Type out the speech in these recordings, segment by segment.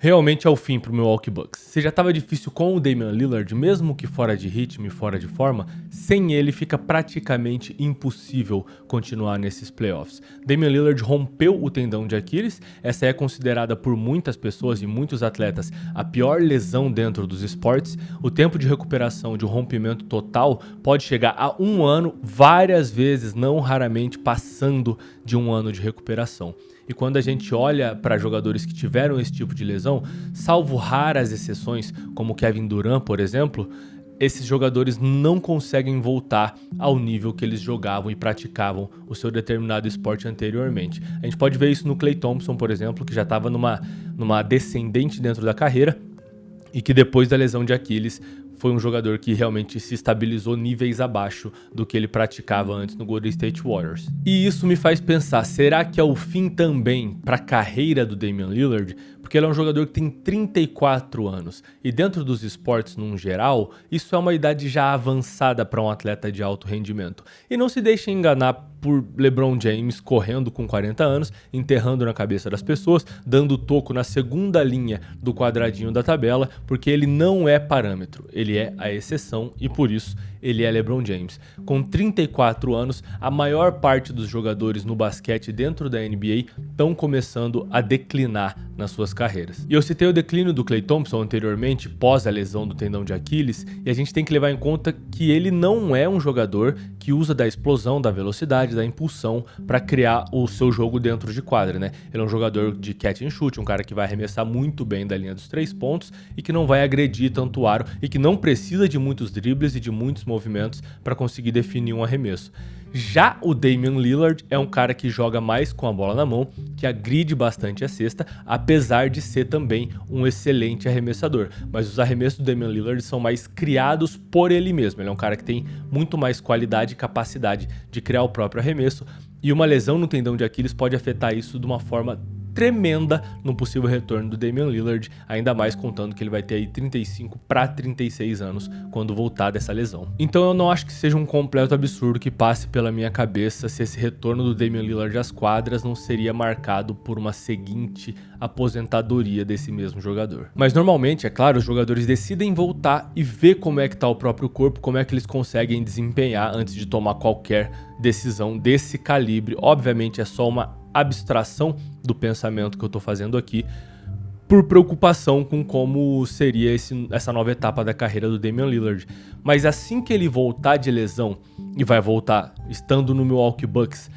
Realmente é o fim pro Milwaukee Bucks. Se já estava difícil com o Damian Lillard, mesmo que fora de ritmo e fora de forma, sem ele fica praticamente impossível continuar nesses playoffs. Damian Lillard rompeu o tendão de Aquiles, essa é considerada por muitas pessoas e muitos atletas a pior lesão dentro dos esportes. O tempo de recuperação de um rompimento total pode chegar a 1 ano, várias vezes, não raramente passando de 1 ano de recuperação. E quando a gente olha para jogadores que tiveram esse tipo de lesão, salvo raras exceções, como Kevin Durant, por exemplo, esses jogadores não conseguem voltar ao nível que eles jogavam e praticavam o seu determinado esporte anteriormente. A gente pode ver isso no Klay Thompson, por exemplo, que já estava numa descendente dentro da carreira e que depois da lesão de Aquiles foi um jogador que realmente se estabilizou níveis abaixo do que ele praticava antes no Golden State Warriors. E isso me faz pensar, será que é o fim também para a carreira do Damian Lillard? Porque ele é um jogador que tem 34 anos e dentro dos esportes num geral, isso é uma idade já avançada para um atleta de alto rendimento. E não se deixe enganar por LeBron James correndo com 40 anos, enterrando na cabeça das pessoas, dando toco na segunda linha do quadradinho da tabela, porque ele não é parâmetro, ele é a exceção e por isso ele é LeBron James. Com 34 anos, a maior parte dos jogadores no basquete dentro da NBA estão começando a declinar nas suas carreiras. E eu citei o declínio do Klay Thompson anteriormente, pós a lesão do tendão de Aquiles, e a gente tem que levar em conta que ele não é um jogador que usa da explosão, da velocidade, da impulsão para criar o seu jogo dentro de quadra, né? Ele é um jogador de catch and shoot, um cara que vai arremessar muito bem da linha dos 3 pontos e que não vai agredir tanto o aro e que não precisa de muitos dribles e de muitos movimentos para conseguir definir um arremesso. Já o Damian Lillard é um cara que joga mais com a bola na mão, que agride bastante a cesta, apesar de ser também um excelente arremessador. Mas os arremessos do Damian Lillard são mais criados por ele mesmo. Ele é um cara que tem muito mais qualidade e capacidade de criar o próprio arremesso. E uma lesão no tendão de Aquiles pode afetar isso de uma forma tremenda no possível retorno do Damian Lillard, ainda mais contando que ele vai ter aí 35 para 36 anos quando voltar dessa lesão. Então eu não acho que seja um completo absurdo que passe pela minha cabeça se esse retorno do Damian Lillard às quadras não seria marcado por uma seguinte aposentadoria desse mesmo jogador. Mas normalmente, é claro, os jogadores decidem voltar e ver como é que tá o próprio corpo, como é que eles conseguem desempenhar antes de tomar qualquer decisão desse calibre. Obviamente é só uma abstração do pensamento que eu tô fazendo aqui, por preocupação com como seria essa nova etapa da carreira do Damian Lillard. Mas assim que ele voltar de lesão, e vai voltar estando no Milwaukee Bucks,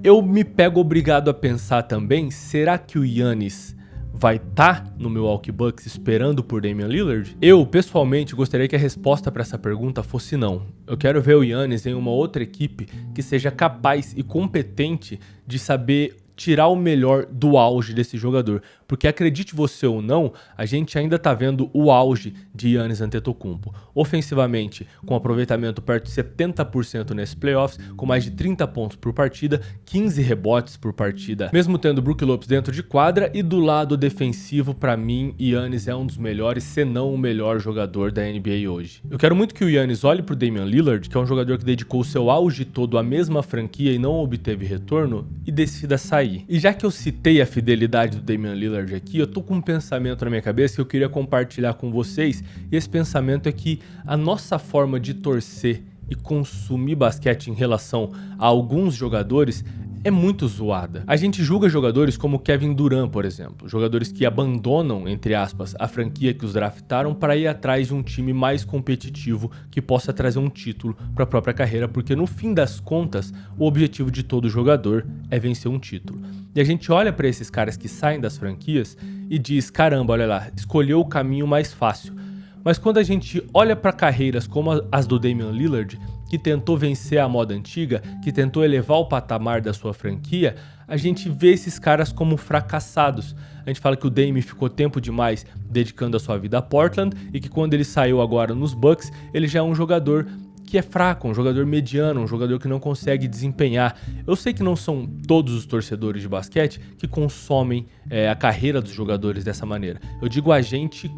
eu me pego obrigado a pensar também, será que o Giannis vai estar no Milwaukee Bucks esperando por Damian Lillard? Eu, pessoalmente, gostaria que a resposta para essa pergunta fosse não. Eu quero ver o Giannis em uma outra equipe que seja capaz e competente de saber tirar o melhor do auge desse jogador. Porque acredite você ou não, a gente ainda tá vendo o auge de Giannis Antetokounmpo. Ofensivamente, com aproveitamento perto de 70% nesses playoffs, com mais de 30 pontos por partida, 15 rebotes por partida, mesmo tendo Brook Lopes dentro de quadra. E do lado defensivo, pra mim, Giannis é um dos melhores, se não o melhor jogador da NBA hoje. Eu quero muito que o Giannis olhe pro Damian Lillard, que é um jogador que dedicou o seu auge todo à mesma franquia e não obteve retorno, e decida sair. E já que eu citei a fidelidade do Damian Lillard aqui, eu tô com um pensamento na minha cabeça que eu queria compartilhar com vocês, e esse pensamento é que a nossa forma de torcer e consumir basquete em relação a alguns jogadores é muito zoada. A gente julga jogadores como Kevin Durant, por exemplo, jogadores que abandonam, entre aspas, a franquia que os draftaram para ir atrás de um time mais competitivo que possa trazer um título para a própria carreira, porque no fim das contas, o objetivo de todo jogador é vencer um título. E a gente olha para esses caras que saem das franquias e diz, caramba, olha lá, escolheu o caminho mais fácil. Mas quando a gente olha para carreiras como as do Damian Lillard, que tentou vencer a moda antiga, que tentou elevar o patamar da sua franquia, a gente vê esses caras como fracassados. A gente fala que o Dame ficou tempo demais dedicando a sua vida a Portland e que quando ele saiu agora nos Bucks, ele já é um jogador que é fraco, um jogador mediano, um jogador que não consegue desempenhar. Eu sei que não são todos os torcedores de basquete que consomem a carreira dos jogadores dessa maneira. Eu digo a gente,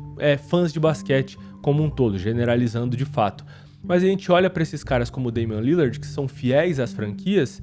fãs de basquete como um todo, generalizando de fato. Mas a gente olha para esses caras como o Damian Lillard, que são fiéis às franquias,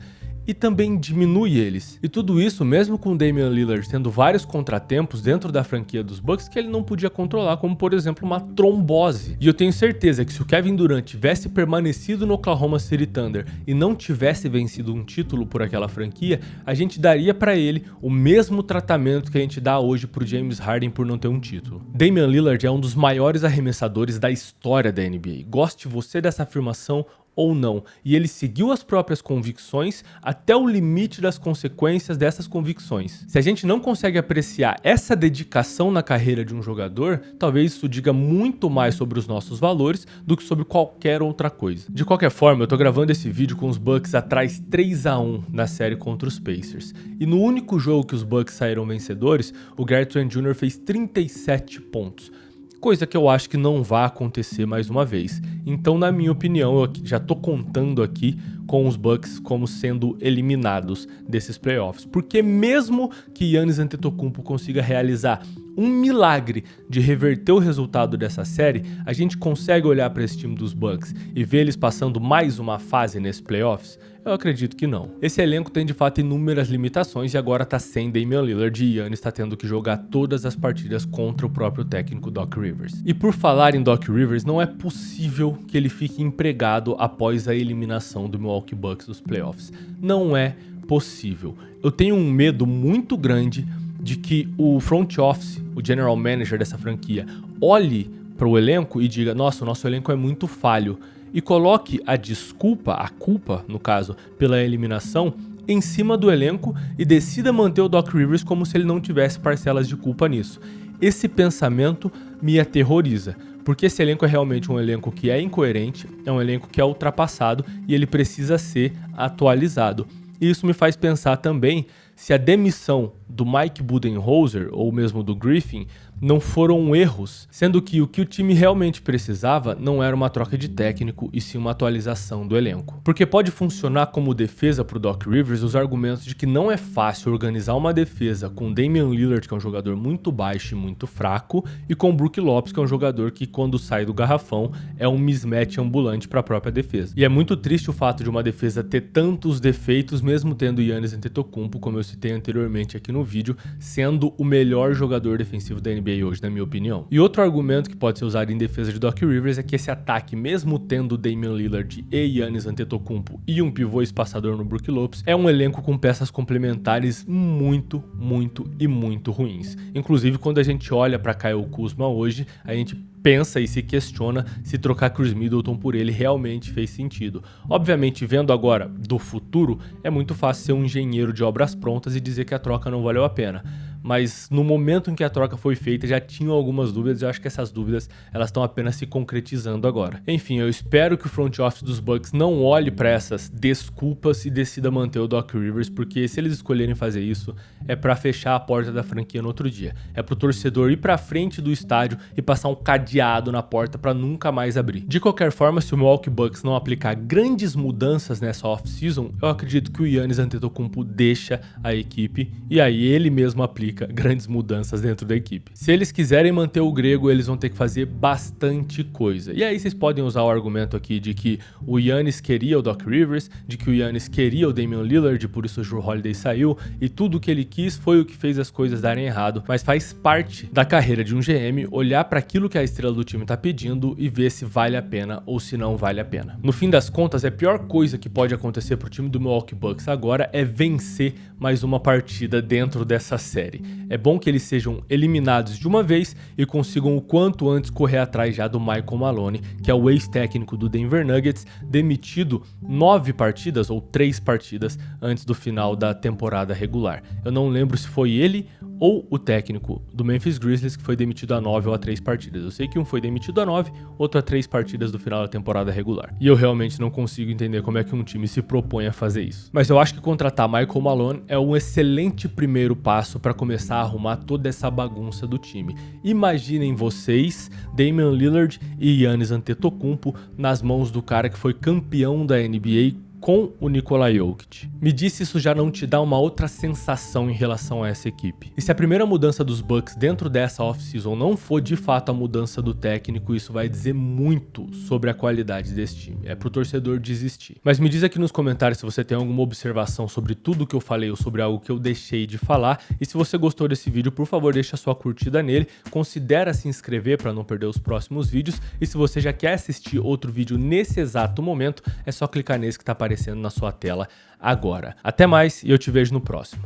e também diminui eles. E tudo isso mesmo com o Damian Lillard tendo vários contratempos dentro da franquia dos Bucks que ele não podia controlar, como por exemplo uma trombose. E eu tenho certeza que se o Kevin Durant tivesse permanecido no Oklahoma City Thunder e não tivesse vencido um título por aquela franquia, a gente daria para ele o mesmo tratamento que a gente dá hoje pro James Harden por não ter um título. Damian Lillard é um dos maiores arremessadores da história da NBA. Goste você dessa afirmação ou não, e ele seguiu as próprias convicções até o limite das consequências dessas convicções. Se a gente não consegue apreciar essa dedicação na carreira de um jogador, talvez isso diga muito mais sobre os nossos valores do que sobre qualquer outra coisa. De qualquer forma, eu tô gravando esse vídeo com os Bucks atrás 3-1 na série contra os Pacers, e no único jogo que os Bucks saíram vencedores, o Gary Trent Jr. fez 37 pontos. Coisa que eu acho que não vai acontecer mais uma vez. Então, na minha opinião, eu já tô contando aqui com os Bucks como sendo eliminados desses playoffs. Porque mesmo que Giannis Antetokounmpo consiga realizar um milagre de reverter o resultado dessa série, a gente consegue olhar para esse time dos Bucks e ver eles passando mais uma fase nesses playoffs? Eu acredito que não. Esse elenco tem de fato inúmeras limitações e agora tá sem Damian Lillard e Giannis tá tendo que jogar todas as partidas contra o próprio técnico Doc Rivers. E por falar em Doc Rivers, não é possível que ele fique empregado após a eliminação do Milwaukee Bucks dos playoffs. Não é possível. Eu tenho um medo muito grande de que o front office, o general manager dessa franquia, olhe para o elenco e diga: nossa, o nosso elenco é muito falho, e coloque a desculpa, a culpa, no caso, pela eliminação em cima do elenco e decida manter o Doc Rivers como se ele não tivesse parcelas de culpa nisso. Esse pensamento me aterroriza, porque esse elenco é realmente um elenco que é incoerente, é um elenco que é ultrapassado e ele precisa ser atualizado. E isso me faz pensar também se a demissão do Mike Budenholzer ou mesmo do Griffin não foram erros, sendo que o time realmente precisava não era uma troca de técnico e sim uma atualização do elenco. Porque pode funcionar como defesa para o Doc Rivers os argumentos de que não é fácil organizar uma defesa com Damian Lillard, que é um jogador muito baixo e muito fraco, e com Brook Lopes, que é um jogador que quando sai do garrafão é um mismatch ambulante para a própria defesa. E é muito triste o fato de uma defesa ter tantos defeitos, mesmo tendo Giannis Antetokounmpo, como eu citei anteriormente aqui no vídeo, sendo o melhor jogador defensivo da NBA hoje, na minha opinião. E outro argumento que pode ser usado em defesa de Doc Rivers é que esse ataque, mesmo tendo Damian Lillard e Giannis Antetokounmpo e um pivô espaçador no Brook Lopes, é um elenco com peças complementares muito ruins. Inclusive, quando a gente olha para Kyle Kuzma hoje, a gente pensa e se questiona se trocar Chris Middleton por ele realmente fez sentido. Obviamente, vendo agora do futuro, é muito fácil ser um engenheiro de obras prontas e dizer que a troca não valeu a pena. Mas no momento em que a troca foi feita, já tinham algumas dúvidas e eu acho que essas dúvidas elas estão apenas se concretizando agora. Enfim, eu espero que o front office dos Bucks não olhe para essas desculpas e decida manter o Doc Rivers, porque se eles escolherem fazer isso, é para fechar a porta da franquia no outro dia. É pro torcedor ir para frente do estádio e passar um cadeado na porta para nunca mais abrir. De qualquer forma, se o Milwaukee Bucks não aplicar grandes mudanças nessa off-season, eu acredito que o Giannis Antetokounmpo deixa a equipe e aí ele mesmo aplica grandes mudanças dentro da equipe. Se eles quiserem manter o grego, eles vão ter que fazer bastante coisa. E aí vocês podem usar o argumento aqui de que o Giannis queria o Doc Rivers, de que o Giannis queria o Damian Lillard, por isso o Jrue Holiday saiu, e tudo o que ele quis foi o que fez as coisas darem errado. Mas faz parte da carreira de um GM olhar para aquilo que a estrela do time tá pedindo e ver se vale a pena ou se não vale a pena. No fim das contas, a pior coisa que pode acontecer pro time do Milwaukee Bucks agora é vencer mais uma partida dentro dessa série. É bom que eles sejam eliminados de uma vez e consigam o quanto antes correr atrás já do Michael Malone, que é o ex-técnico do Denver Nuggets, demitido 9 partidas ou 3 partidas antes do final da temporada regular. Eu não lembro se foi ele ou o técnico do Memphis Grizzlies que foi demitido a 9 ou a 3 partidas. Eu sei que um foi demitido a 9, outro a 3 partidas do final da temporada regular. E eu realmente não consigo entender como é que um time se propõe a fazer isso. Mas eu acho que contratar Michael Malone é um excelente primeiro passo para começar a arrumar toda essa bagunça do time. Imaginem vocês, Damian Lillard e Giannis Antetokounmpo nas mãos do cara que foi campeão da NBA com o Nikola Jokic. Me diz se isso já não te dá uma outra sensação em relação a essa equipe. E se a primeira mudança dos Bucks dentro dessa off-season não for de fato a mudança do técnico, isso vai dizer muito sobre a qualidade desse time. É pro torcedor desistir. Mas me diz aqui nos comentários se você tem alguma observação sobre tudo que eu falei ou sobre algo que eu deixei de falar. E se você gostou desse vídeo, por favor, deixa a sua curtida nele. Considera se inscrever para não perder os próximos vídeos. E se você já quer assistir outro vídeo nesse exato momento, é só clicar nesse que está aparecendo na sua tela agora. Até mais e eu te vejo no próximo.